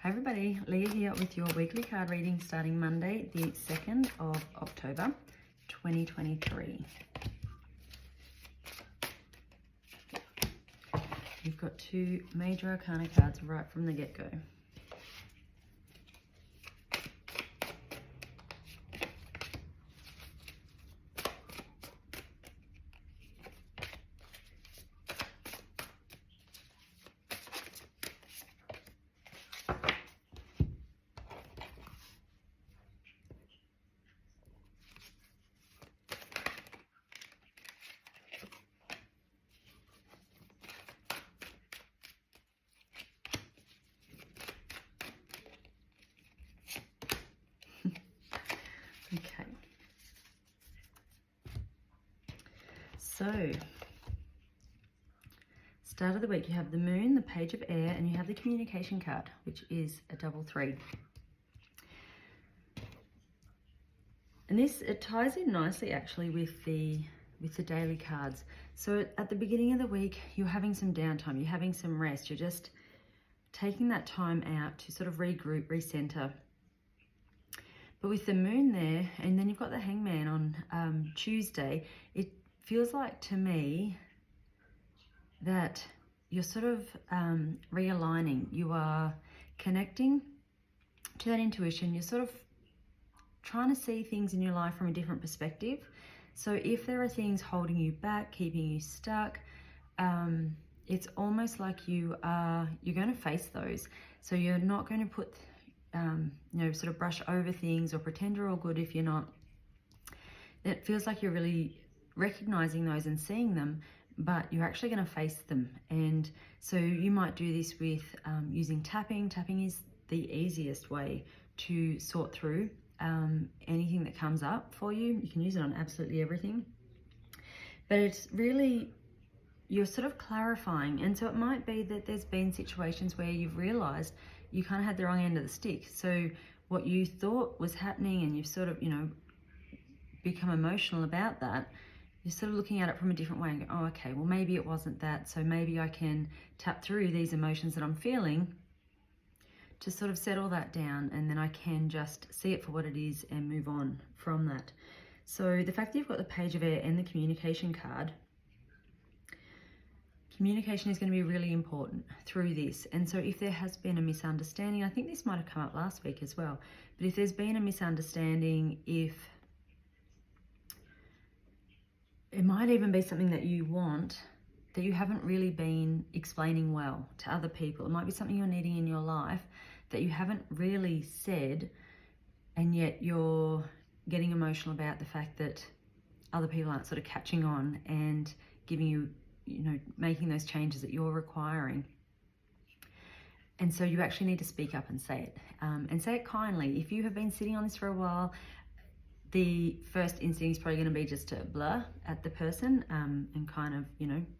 Hi everybody, Leah here with your weekly card reading starting Monday, the 2nd of October, 2023. You've got two major arcana cards right from the get-go. Okay, so start of the week you have the moon, the page of air, and you have the communication card, which is a double 3. And this, it ties in nicely actually with the daily cards. So at the beginning of the week, you're having some downtime, you're having some rest, you're just taking that time out to sort of regroup, recenter. But with the moon there, and then you've got the hangman on Tuesday, it feels like to me that you're sort of realigning. You are connecting to that intuition. You're sort of trying to see things in your life from a different perspective. So if there are things holding you back, keeping you stuck, it's almost like you're going to face those. So you're not going to put sort of brush over things or pretend you're all good if you're not. It feels like you're really recognizing those and seeing them, but you're actually going to face them. And so you might do this with using tapping. Tapping is the easiest way to sort through anything that comes up for you. You can use it on absolutely everything. But it's really, you're sort of clarifying. And so it might be that there's been situations where you've realized you kind of had the wrong end of the stick. So what you thought was happening and you've sort of, become emotional about that, you're sort of looking at it from a different way and go, oh, okay, well, maybe it wasn't that. So maybe I can tap through these emotions that I'm feeling to sort of settle that down, and then I can just see it for what it is and move on from that. So the fact that you've got the page of air and the communication card, communication is going to be really important through this. And so if there has been a misunderstanding, I think this might have come up last week as well, but if there's been a misunderstanding, if it might even be something that you want that you haven't really been explaining well to other people. It might be something you're needing in your life that you haven't really said, and yet you're getting emotional about the fact that other people aren't sort of catching on and giving you, making those changes that you're requiring. And so you actually need to speak up and say it, and say it kindly. If you have been sitting on this for a while, the first instinct is probably going to be just to blur at the person and kind of,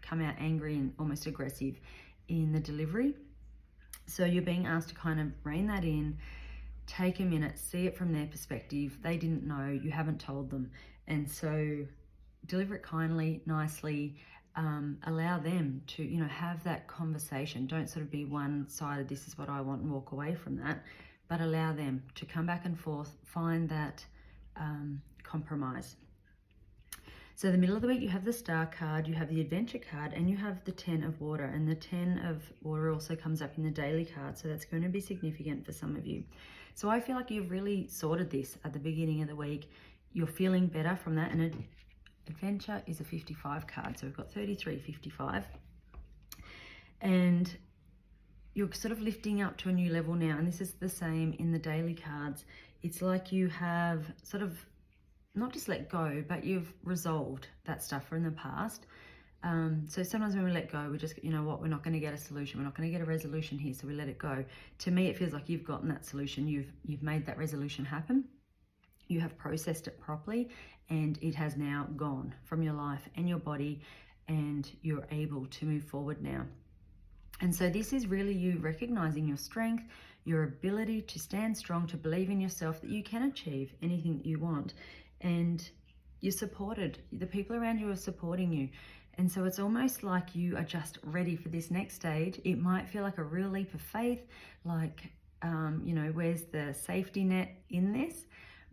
come out angry and almost aggressive in the delivery. So you're being asked to kind of rein that in, take a minute, see it from their perspective. They didn't know, you haven't told them. And so deliver it kindly, nicely, allow them to, have that conversation. Don't sort of be one-sided, this is what I want, and walk away from that, but allow them to come back and forth, find that compromise. So the middle of the week, you have the Star card, you have the Adventure card, and you have the 10 of Water. And the 10 of Water also comes up in the daily card, so that's going to be significant for some of you. So I feel like you've really sorted this at the beginning of the week. You're feeling better from that. And Adventure is a 55 card, so we've got 33, 55. And you're sort of lifting up to a new level now, and this is the same in the daily cards. It's like you have sort of not just let go, but you've resolved that stuff from the past. So sometimes when we let go, we just, we're not going to get a solution. We're not going to get a resolution here, so we let it go. To me, it feels like you've gotten that solution. You've made that resolution happen. You have processed it properly, and it has now gone from your life and your body, and you're able to move forward now. And so this is really you recognizing your strength, your ability to stand strong, to believe in yourself, that you can achieve anything that you want. And you're supported. The people around you are supporting you. And so it's almost like you are just ready for this next stage. It might feel like a real leap of faith, like you know, where's the safety net in this?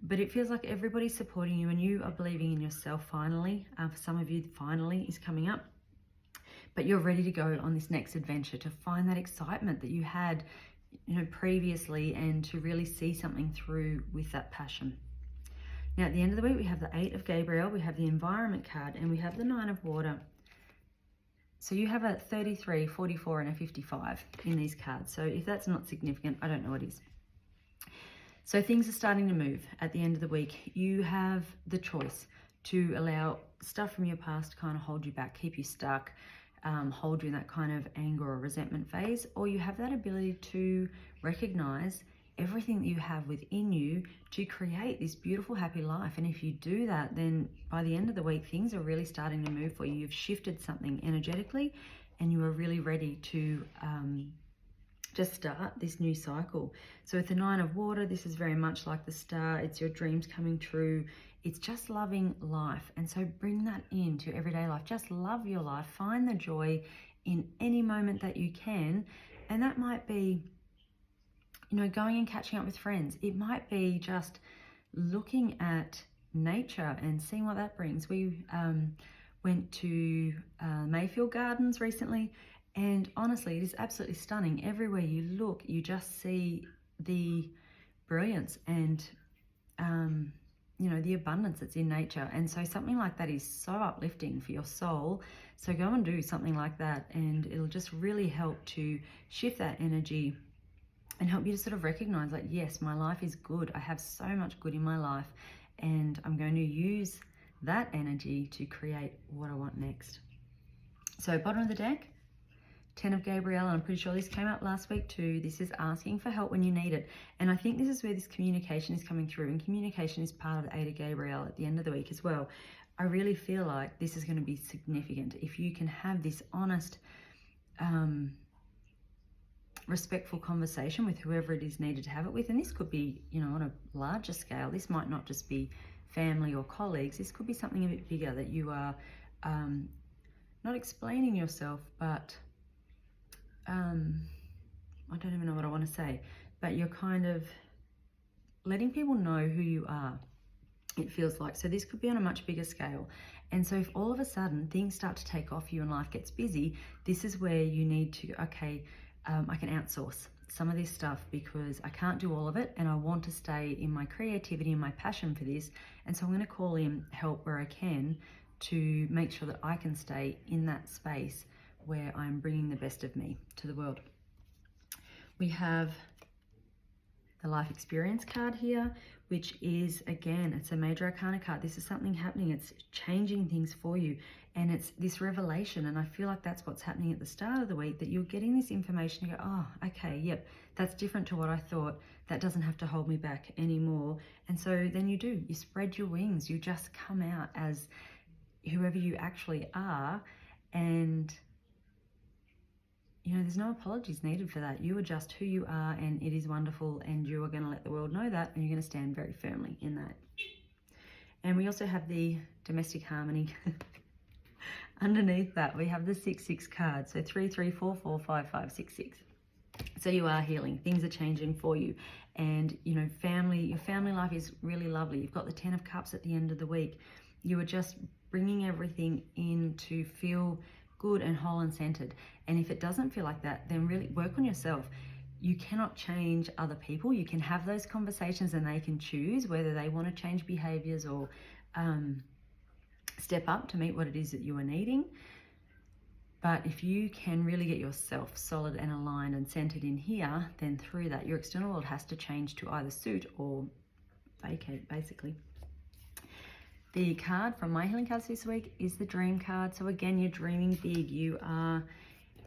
But it feels like everybody's supporting you and you are believing in yourself finally. For some of you, finally is coming up. But you're ready to go on this next adventure, to find that excitement that you had, you know, previously, and to really see something through with that passion. Now, at the end of the week, we have the 8 of Gabriel, we have the environment card, and we have the 9 of water. So you have a 33, 44, and a 55 in these cards. So if that's not significant, I don't know what is. So things are starting to move at the end of the week. You have the choice to allow stuff from your past to kind of hold you back, keep you stuck, hold you in that kind of anger or resentment phase, or you have that ability to recognize everything that you have within you to create this beautiful, happy life. And if you do that, then by the end of the week, things are really starting to move for you. You've shifted something energetically and you are really ready to just start this new cycle. So with the 9 of water, this is very much like the star. It's your dreams coming true. It's just loving life. And so bring that into everyday life. Just love your life. Find the joy in any moment that you can. And that might be, you know, going and catching up with friends. It might be just looking at nature and seeing what that brings. We went to Mayfield Gardens recently, and honestly, it is absolutely stunning. Everywhere you look, you just see the brilliance and, you know, the abundance that's in nature. And so something like that is so uplifting for your soul. So go and do something like that, and it'll just really help to shift that energy and help you to sort of recognize, like, yes, my life is good. I have so much good in my life, and I'm going to use that energy to create what I want next. So bottom of the deck, 10 of Gabriel, and I'm pretty sure this came up last week too. This is asking for help when you need it. And I think this is where this communication is coming through, and communication is part of the 8 of Gabriel at the end of the week as well. I really feel like this is going to be significant. If you can have this honest, respectful conversation with whoever it is needed to have it with, and this could be, you know, on a larger scale. This might not just be family or colleagues. This could be something a bit bigger, that you are not explaining yourself, but I don't even know what I want to say, but you're kind of letting people know who you are, it feels like. So this could be on a much bigger scale. And so if all of a sudden things start to take off you and life gets busy, this is where you need to, okay, I can outsource some of this stuff because I can't do all of it, and I want to stay in my creativity and my passion for this. And so I'm going to call in help where I can to make sure that I can stay in that space where I'm bringing the best of me to the world. We have the life experience card here, which is, again, it's a major arcana card. This is something happening. It's changing things for you. And it's this revelation. And I feel like that's what's happening at the start of the week, that you're getting this information. You go, oh, okay, yep, that's different to what I thought. That doesn't have to hold me back anymore. And so then you do, you spread your wings. You just come out as whoever you actually are. And you know, there's no apologies needed for that. You are just who you are, and it is wonderful, and you are going to let the world know that, and you're going to stand very firmly in that. And we also have the domestic harmony. Underneath that, we have the 6-6 card. So 3, 3, 4, 4, 5, 5, 6, 6. So you are healing. Things are changing for you. And, you know, your family life is really lovely. You've got the 10 of Cups at the end of the week. You are just bringing everything in to feel good and whole and centered. And if it doesn't feel like that, then really work on yourself. You cannot change other people. You can have those conversations and they can choose whether they want to change behaviors or step up to meet what it is that you are needing. But if you can really get yourself solid and aligned and centered in here, then through that, your external world has to change to either suit or vacate, basically. The card from my healing cards this week is the dream card. So again, you're dreaming big. You are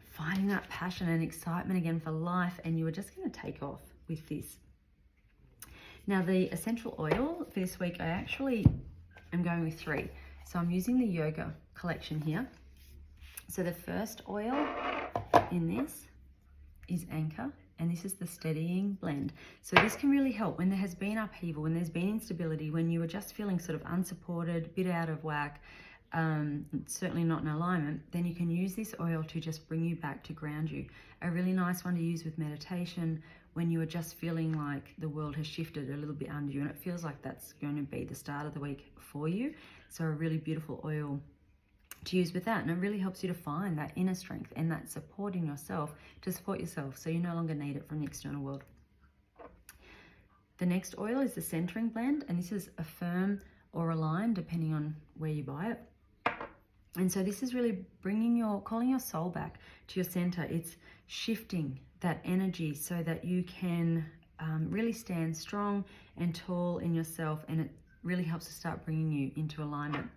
finding that passion and excitement again for life, and you are just going to take off with this. Now, the essential oil for this week, I actually am going with 3. So I'm using the yoga collection here. So the first oil in this is Anchor, and this is the steadying blend. So this can really help when there has been upheaval, when there's been instability, when you are just feeling sort of unsupported, a bit out of whack, certainly not in alignment. Then you can use this oil to just bring you back, to ground you. A really nice one to use with meditation when you are just feeling like the world has shifted a little bit under you, and it feels like that's going to be the start of the week for you. So a really beautiful oil to use with that, and it really helps you to find that inner strength and that support in yourself to support yourself, so you no longer need it from the external world. The next oil is the centering blend, and this is Affirm or Align, depending on where you buy it. And so this is really calling your soul back to your center. It's shifting that energy so that you can really stand strong and tall in yourself, and it really helps to start bringing you into alignment.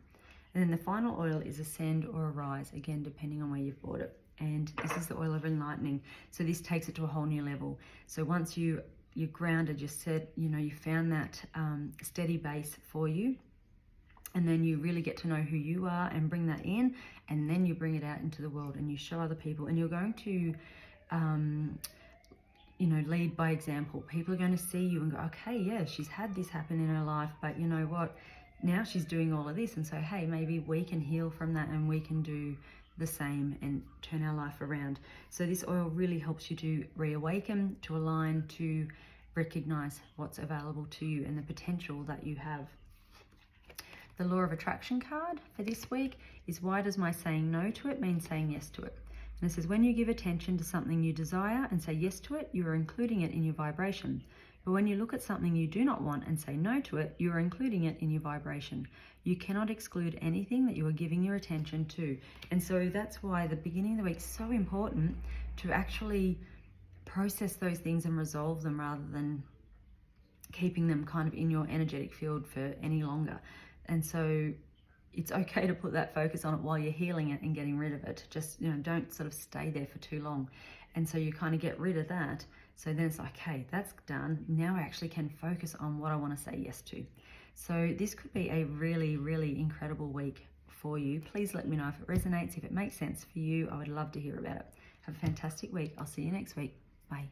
And then the final oil is Ascend or Arise, again, depending on where you've bought it. And this is the oil of enlightening. So this takes it to a whole new level. So once you're grounded, you said, you found that steady base for you, and then you really get to know who you are and bring that in, and then you bring it out into the world and you show other people, and you're going to lead by example. People are going to see you and go, okay, yeah, she's had this happen in her life, but you know what, now she's doing all of this, and so hey, maybe we can heal from that and we can do the same and turn our life around. So this oil really helps you to reawaken, to align, to recognize what's available to you and the potential that you have. The law of attraction card for this week is, why does my saying no to it mean saying yes to it? And it says, when you give attention to something you desire and say yes to it, you are including it in your vibration. But when you look at something you do not want and say no to it, you are including it in your vibration. You cannot exclude anything that you are giving your attention to. And so that's why the beginning of the week is so important, to actually process those things and resolve them rather than keeping them kind of in your energetic field for any longer. And so it's okay to put that focus on it while you're healing it and getting rid of it. Just, don't sort of stay there for too long. And so you kind of get rid of that. So then it's like, okay, that's done. Now I actually can focus on what I want to say yes to. So this could be a really, really incredible week for you. Please let me know if it resonates, if it makes sense for you. I would love to hear about it. Have a fantastic week. I'll see you next week. Bye.